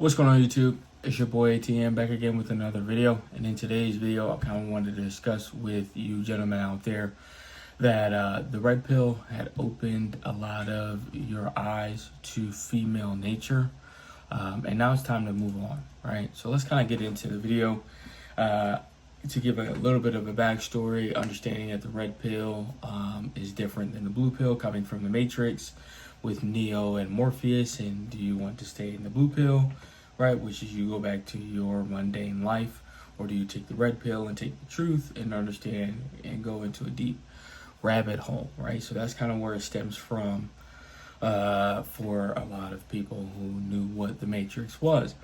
What's going on, YouTube? It's your boy ATM back again with another video. And in today's video, I kind of wanted to discuss with you gentlemen out there that the red pill had opened a lot of your eyes to female nature. And now it's time to move on, right? So let's kind of get into the video to give a little bit of a backstory, understanding that the red pill is different than the blue pill, coming from the Matrix with Neo and Morpheus. And do you want to stay in the blue pill, right, which is you go back to your mundane life, or do you take the red pill and take the truth and understand and go into a deep rabbit hole, right? So that's kind of where it stems from for a lot of people who knew what the Matrix was.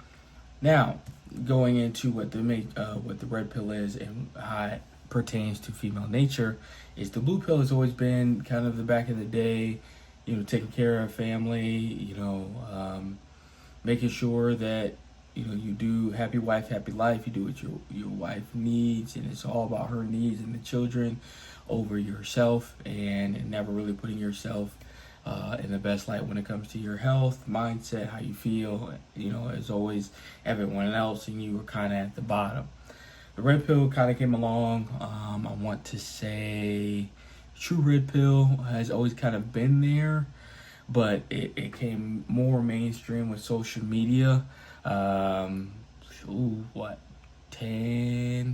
Now, going into what the red pill is and how it pertains to female nature, is the blue pill has always been kind of the back of the day, taking care of family, making sure that you do happy wife, happy life. You do what your wife needs, and it's all about her needs and the children over yourself, and never really putting yourself in the best light when it comes to your health, mindset, how you feel. As always, everyone else, and you were kind of at the bottom. The red pill kind of came along. I want to say true red pill has always kind of been there, but it came more mainstream with social media. 10,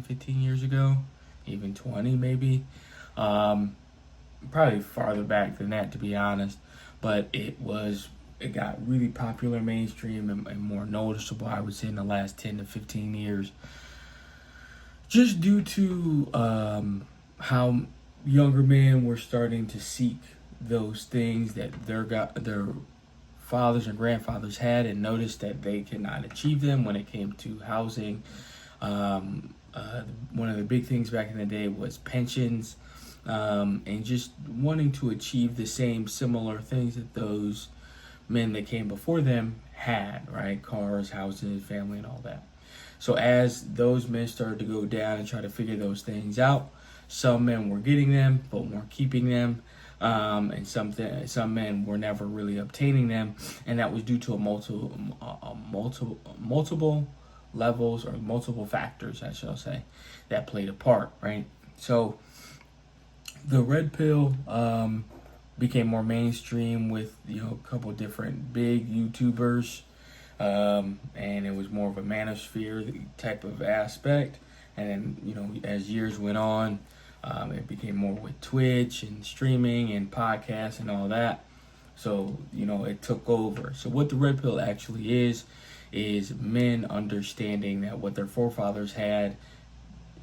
15 years ago, even 20 maybe. Probably farther back than that, to be honest. But it got really popular mainstream and more noticeable, I would say, in the last 10 to 15 years. Just due to how younger men were starting to seek those things that their fathers and grandfathers had, and noticed that they could not achieve them when it came to housing. One of the big things back in the day was pensions, and just wanting to achieve the same similar things that those men that came before them had, right? Cars, houses, family, and all that. So as those men started to go down and try to figure those things out, some men were getting them but weren't keeping them, and some men were never really obtaining them, and that was due to multiple levels, or multiple factors, I shall say, that played a part, right? So the red pill became more mainstream with a couple different big YouTubers, and it was more of a manosphere type of aspect. And then as years went on, it became more with Twitch and streaming and podcasts and all that. So it took over. So what the red pill actually is men understanding that what their forefathers had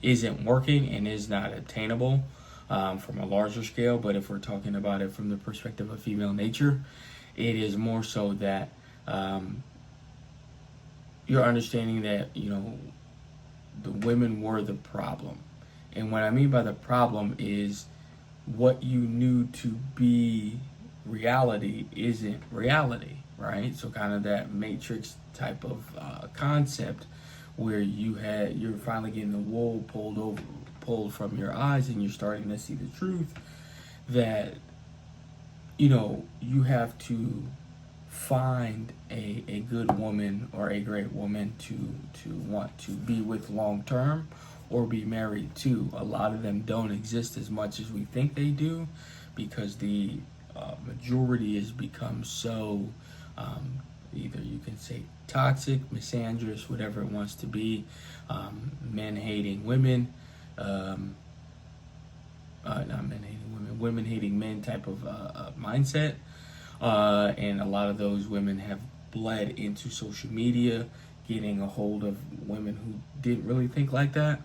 isn't working and is not obtainable from a larger scale. But if we're talking about it from the perspective of female nature, it is more so that you're understanding that the women were the problem. And what I mean by the problem is what you knew to be reality isn't reality, right? So kind of that Matrix type of concept, where you're finally getting the wool pulled from your eyes, and you're starting to see the truth that you have to find a good woman or a great woman to want to be with long term or be married to. A lot of them don't exist as much as we think they do, because the majority has become so either you can say toxic, misandrous, whatever it wants to be, men hating women, not men hating women, women hating men type of mindset. And a lot of those women have bled into social media, getting a hold of women who didn't really think like that.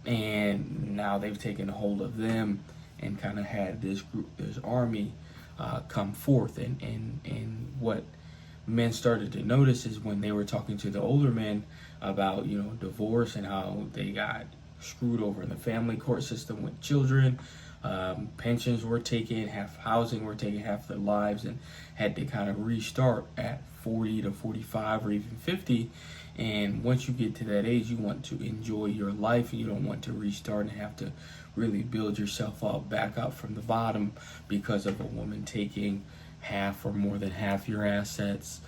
And now they've taken a hold of them and kind of had this army come forth. And what men started to notice is when they were talking to the older men about, divorce and how they got screwed over in the family court system with children. Pensions were taken, half housing were taken, half their lives, and had to kind of restart at 40 to 45 or even 50. And once you get to that age, you want to enjoy your life, and you don't want to restart and have to really build yourself back up from the bottom because of a woman taking half or more than half your assets,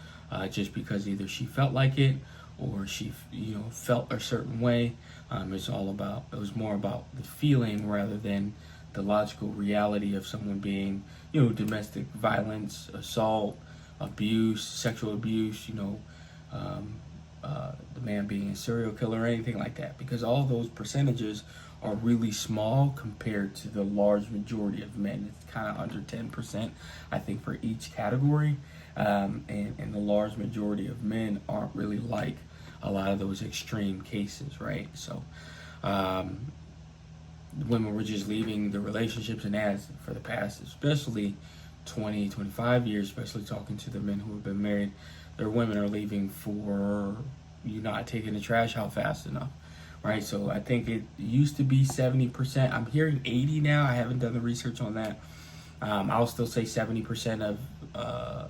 just because either she felt like it or she, felt a certain way. It was more about the feeling rather than the logical reality of someone being, domestic violence, assault, abuse, sexual abuse, the man being a serial killer or anything like that, because all those percentages are really small compared to the large majority of men. It's kind of under 10%, I think, for each category. And the large majority of men aren't really like a lot of those extreme cases, right? So women were just leaving the relationships, and as for the past, especially 20, 25 years, especially talking to the men who have been married, their women are leaving for you not taking the trash out fast enough, right? So I think it used to be 70%. I'm hearing 80 now. I haven't done the research on that. I'll still say 70% of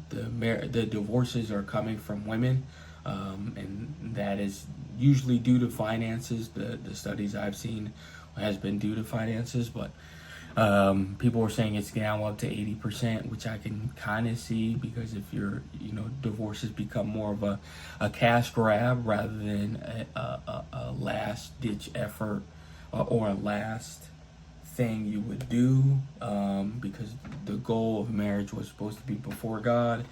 the divorces are coming from women, and that is usually due to finances. The studies I've seen has been due to finances, but people are saying it's now up to 80%, which I can kind of see, because if divorces become more of a cash grab rather than a last ditch effort or a last thing you would do, because the goal of marriage was supposed to be before God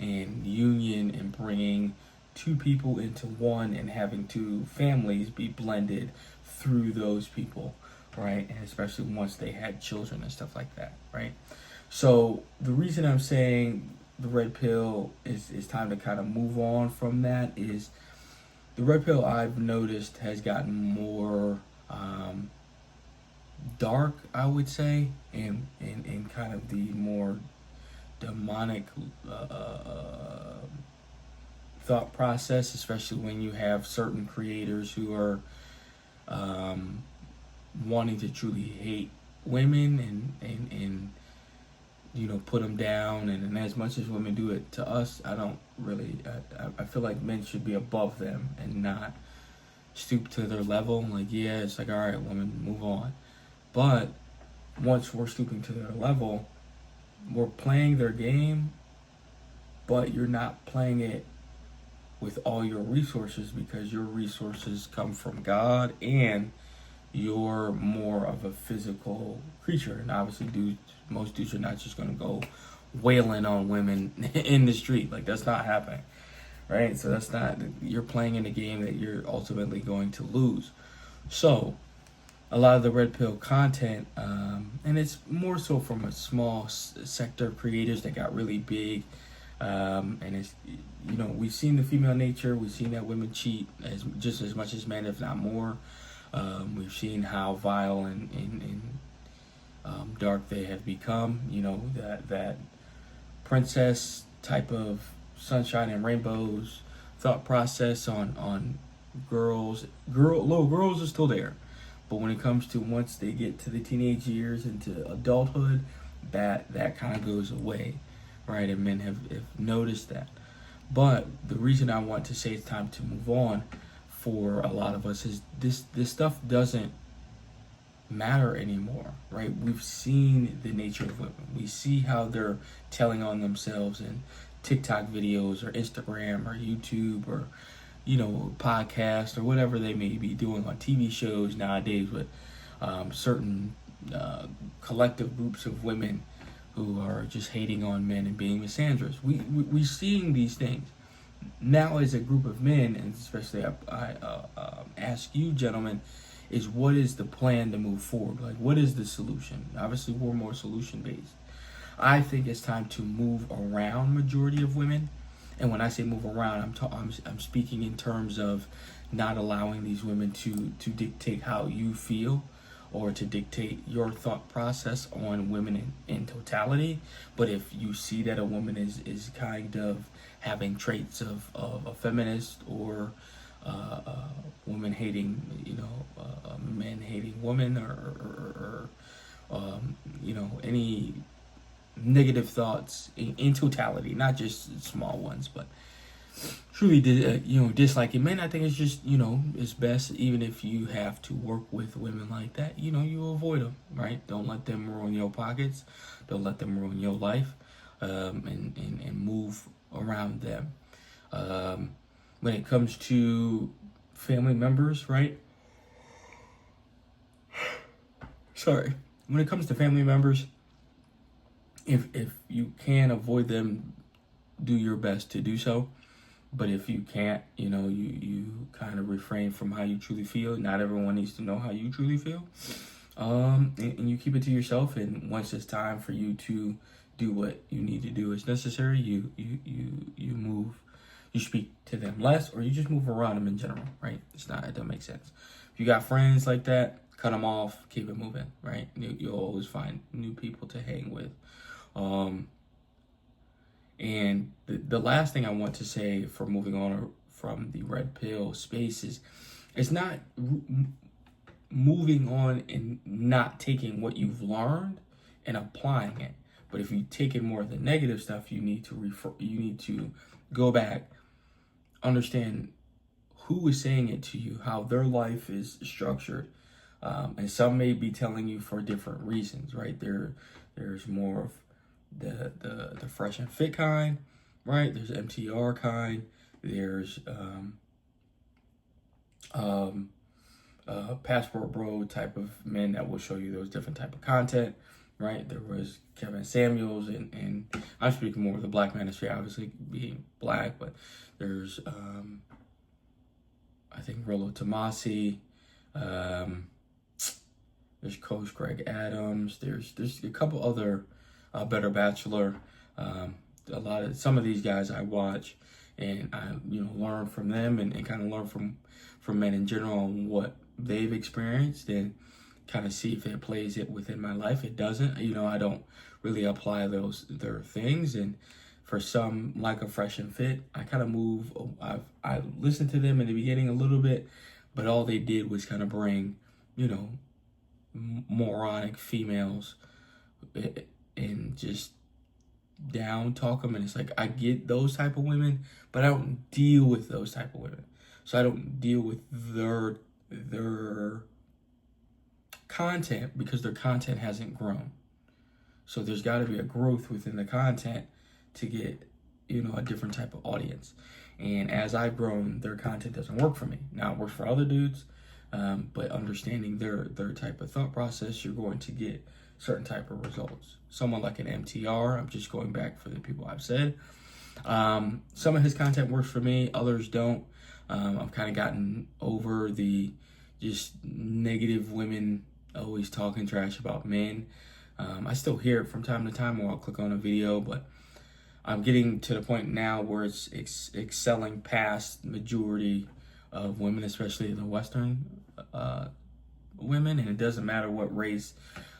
and union and bringing two people into one and having two families be blended through those people, right? And especially once they had children and stuff like that, right? So the reason I'm saying the red pill is time to kind of move on from that is the red pill, I've noticed, has gotten more dark, I would say, and kind of the more demonic thought process, especially when you have certain creators who are wanting to truly hate women and put them down, and as much as women do it to us, I feel like men should be above them and not stoop to their level. Like, yeah, it's like, all right, women, move on. But once we're stooping to their level, we're playing their game, but you're not playing it with all your resources, because your resources come from God and you're more of a physical creature. And obviously most dudes are not just going to go wailing on women in the street. Like, that's not happening, right? So you're playing in a game that you're ultimately going to lose. So a lot of the red pill content, and it's more so from a small sector of creators that got really big, and it's, we've seen the female nature. We've seen that women cheat just as much as men, if not more. We've seen how vile and dark they have become. That princess type of sunshine and rainbows thought process on little girls is still there. But when it comes to once they get to the teenage years into adulthood, that kind of goes away, right? And men have noticed that. But the reason I want to say it's time to move on for a lot of us is this stuff doesn't matter anymore, right? We've seen the nature of women. We see how they're telling on themselves in TikTok videos or Instagram or YouTube or podcast or whatever they may be doing on TV shows nowadays with certain collective groups of women who are just hating on men and being misandrous. We're seeing these things. Now as a group of men, and especially I ask you gentlemen, is what is the plan to move forward? Like, what is the solution? Obviously, we're more solution-based. I think it's time to move around majority of women. And when I say move around, I'm speaking in terms of not allowing these women to dictate how you feel or to dictate your thought process on women in totality. But if you see that a woman is kind of having traits of a feminist or woman hating, men hating women, or any negative thoughts in totality, not just small ones, but truly disliking men, I think it's just it's best, even if you have to work with women like that, you avoid them, right? Don't let them ruin your pockets, don't let them ruin your life, and move around them. When it comes to family members, right? Sorry. When it comes to family members, if you can avoid them, do your best to do so. But if you can't, you kind of refrain from how you truly feel. Not everyone needs to know how you truly feel. And you keep it to yourself. And once it's time for you to do what you need to do as necessary, you move, you speak to them less, or you just move around them in general, right? It doesn't make sense. If you got friends like that, cut them off, keep it moving, right? You'll always find new people to hang with. And the last thing I want to say for moving on from the red pill space is, it's not moving on and not taking what you've learned and applying it. But if you take in more of the negative stuff, you need to go back, understand who is saying it to you, how their life is structured. And some may be telling you for different reasons, right? There's more of the fresh and fit kind, right? There's MTR kind. There's passport bro type of men that will show you those different type of content, right? There was Kevin Samuels, and I'm speaking more of the black manosphere, obviously being black, but there's I think Rollo Tomasi, there's Coach Greg Adams, there's a couple other Better Bachelor. Some of these guys I watch, and I learn from them, and kind of learn from men in general on what they've experienced, and kind of see if it plays it within my life. It doesn't. I don't really apply their things, and for some, like a fresh and fit, I kind of move. I listened to them in the beginning a little bit, but all they did was kind of bring, moronic females and just down talk them. And it's like, I get those type of women, but I don't deal with those type of women. So I don't deal with their content, because their content hasn't grown. So there's got to be a growth within the content to get, a different type of audience. And as I've grown, their content doesn't work for me. Now it works for other dudes, but understanding their type of thought process, you're going to get certain type of results. Someone like an MTR, I'm just going back for the people I've said. Some of his content works for me, others don't. I've kind of gotten over the just negative women always talking trash about men. I still hear it from time to time, or I'll click on a video, but I'm getting to the point now where it's excelling past majority of women, especially the Western women. And it doesn't matter what race,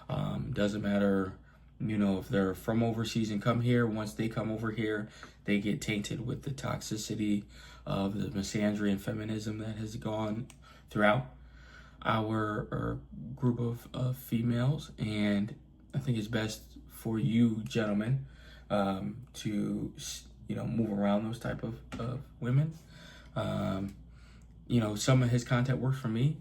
doesn't matter, if they're from overseas and come here. Once they come over here, they get tainted with the toxicity of the misandry and feminism that has gone throughout our group of females. And I think it's best for you gentlemen to move around those type of women. Some of his content works for me.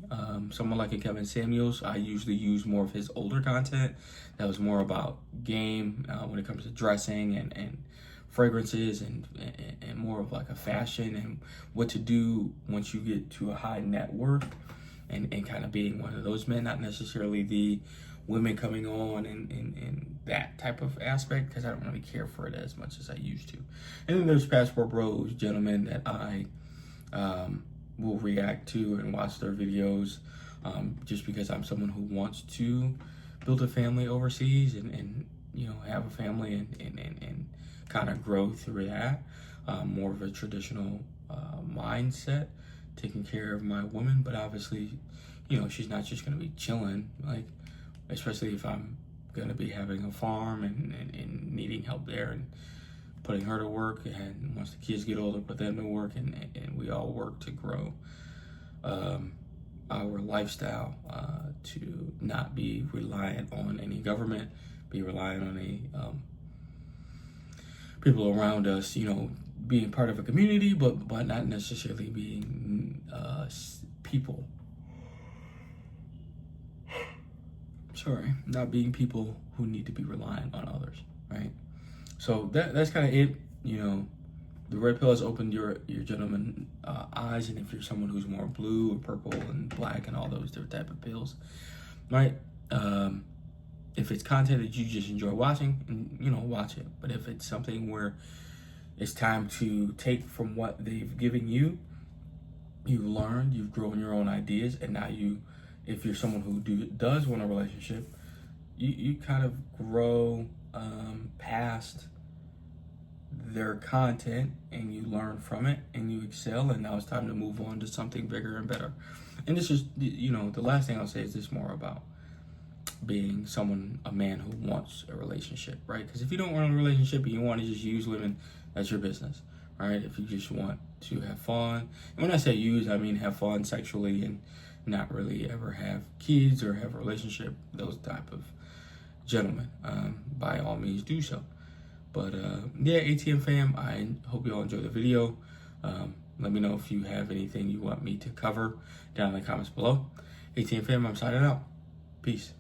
Someone like a Kevin Samuels, I usually use more of his older content that was more about game when it comes to dressing and fragrances, and more of like a fashion and what to do once you get to a high net worth, and kind of being one of those men, not necessarily the women coming on and that type of aspect, because I don't really care for it as much as I used to. And then there's passport bros, gentlemen that I will react to and watch their videos, just because I'm someone who wants to build a family overseas and have a family and kind of grow through that. More of a traditional mindset, taking care of my woman, but obviously, she's not just going to be chilling, like, especially if I'm going to be having a farm and needing help there, and putting her to work, and once the kids get older, put them to work, and we all work to grow our lifestyle, to not be reliant on any government, be reliant on people around us, being part of a community, but not necessarily being people. Sorry, not being people who need to be reliant on others, right? So that's kind of it. the red pill has opened your gentleman eyes, and if you're someone who's more blue or purple and black and all those different type of pills, right? If it's content that you just enjoy watching, and watch it. But if it's something where it's time to take from what they've given you, you've learned, you've grown your own ideas, and now if you're someone who does want a relationship, you kind of grow past their content, and you learn from it, and you excel, and now it's time to move on to something bigger and better. And this is, the last thing I'll say is this more about being a man who wants a relationship, right? Because if you don't want a relationship and you want to just use women, that's your business, right? If you just want to have fun, and when I say use, I mean have fun sexually and not really ever have kids or have a relationship, those type of gentlemen, by all means do so. But yeah, ATM fam, I hope you all enjoyed the video. Let me know if you have anything you want me to cover down in the comments below. ATM fam, I'm signing out. Peace.